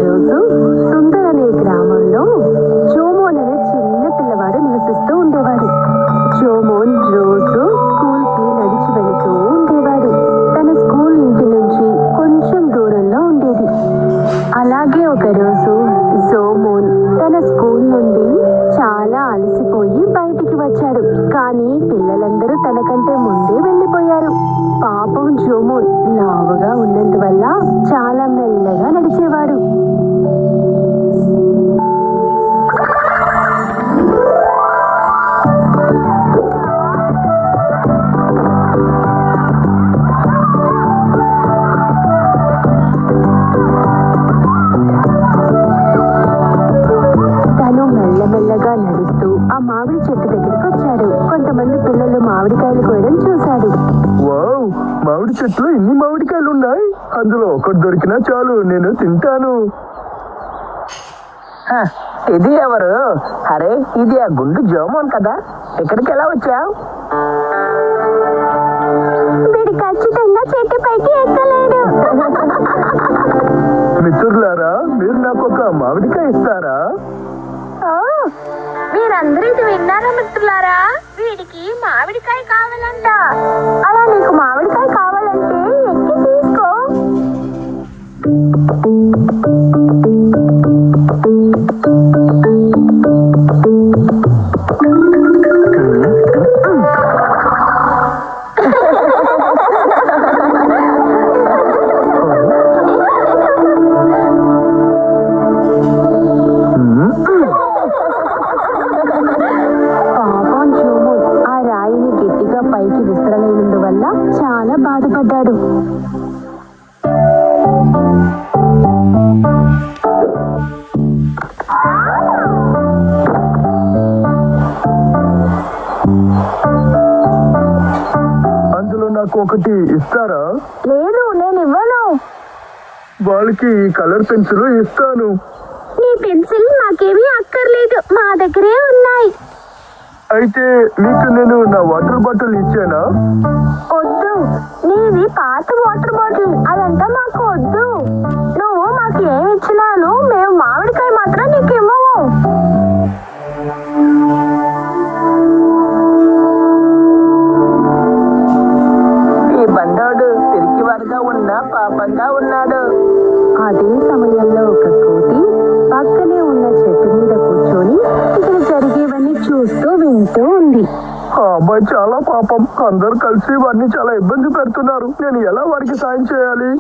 రోజు సుందర్ అనే గ్రామంలో జోమోన్ అనే చిన్న పిల్లవాడు నివసిస్తూ ఉండేవాడు. జోమోన్ రోజు స్కూల్ కి నడిచి వెళుతూ ఉండేవాడు. తన స్కూల్ ఇంటి నుంచి కొంచెం దూరంలో ఉండేది. అలాగే ఒక రోజు జోమోన్ తన స్కూల్ నుండి చాలా అలసిపోయి బయటికి వచ్చాడు. కానీ పిల్లలందరూ తనకంటే ముందే వెళ్ళిపోయారు. పాపం జోమోన్ లావుగా ఉన్నందువల్ల చాలా మెల్లగా నడిచేవాడు. తను మెల్లమెల్లగా నడుస్తూ ఆ మామిడి చెట్టు దగ్గరికి వచ్చాడు. కొంతమంది పిల్లలు మామిడికాయలు కోయడం చూశాడు. వావ్, మామిడి చెట్లు ఇన్ని మామిడికాయలు ఉన్నాయి. అందులో ఒకటి దొరికినా చాలు, నేను తింటాను. ఇది ఎవరు? అరే, ఇది ఆ గుండు జోమోన్ కదా. ఇక్కడికి ఎలా వచ్చావు? వీడు ఖచ్చితంగా చెట్టు పైకి ఎక్కలేడు. మిత్రులారా, మీరు నాకు ఒక మామిడికాయ ఇస్తారా? మీరందరూ ఇది విన్నారా మిత్రులారా? వీడికి మామిడికాయ కావాలంట. అలా నీకు మామిడికాయ కావాలంటే ఎక్కి తీసుకో. పాపం జోమోన్ ఆ రాయిని గట్టిగా పైకి విసరలేనందువల్ల చాలా బాధపడ్డాడు. అందులో నాకు ఒకటి ఇస్తారా? లేదు, నేను ఇవ్వను. వాళ్ళకి ఈ కలర్ పెన్సిల్ ఇస్తాను. నీ పెన్సిల్ నాకేమీ అక్కర్లేదు, మా దగ్గరే ఉన్నాయి. అయితే మీకు నేను నా వాటర్ బాటిల్ ఇచ్చానా? వద్దు, నీది పాత వాటర్ బాటిల్, అదంతా మాకు వద్దు. నువ్వు మాకు ఏమి ఇచ్చినాను, మేము మామిడికాయ మాత్రం నీకు ఇవ్వము. ఈ బండోడు పిరికివాడుగా ఉన్నా పాపంగా ఉన్నాడు. అదే సమయంలో ఒక కోతి పక్కనే ఉన్న చెట్టు మీద కూర్చొని ఇక్కడ జరిగేవన్నీ చూస్తూ వింటూ ఉంది. ఆ అబ్బాయి చాలా పాపం. అందరు కలిసి వాడిని చాలా ఇబ్బంది పెడుతున్నారు. నేను ఎలా వాడికి సాయం చేయాలి?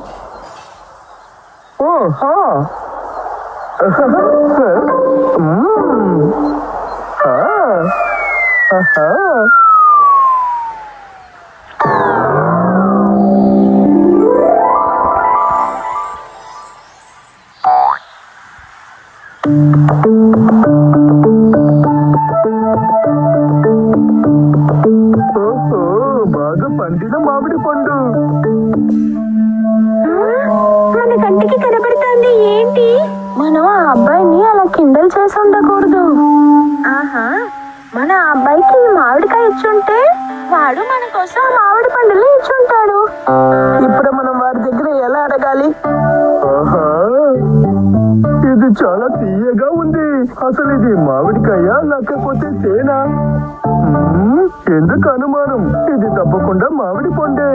ఓహా బాగా పండిన మామిడి పండు. మన కంటికి కనబడుతుంది ఏంటి? మనం ఆ అబ్బాయిని అలా కిండల్ చేసి ఉండకూడదు. ఆహా, మన అబ్బాయికి మామిడికాయ ఇచ్చుంటే వాడు మన కోసం మామిడి పండులు ఇచ్చుంటాడు. ఇప్పుడు మనం వారి దగ్గర ఎలా అడగాలి? ఆహా, ఇది చాలా తీయగా ఉంది. అసలు ఇది మామిడికాయ లేకపోతే తేనా? ఎందుకు అనుమానం? ఇది తప్పకుండా మామిడి పండే.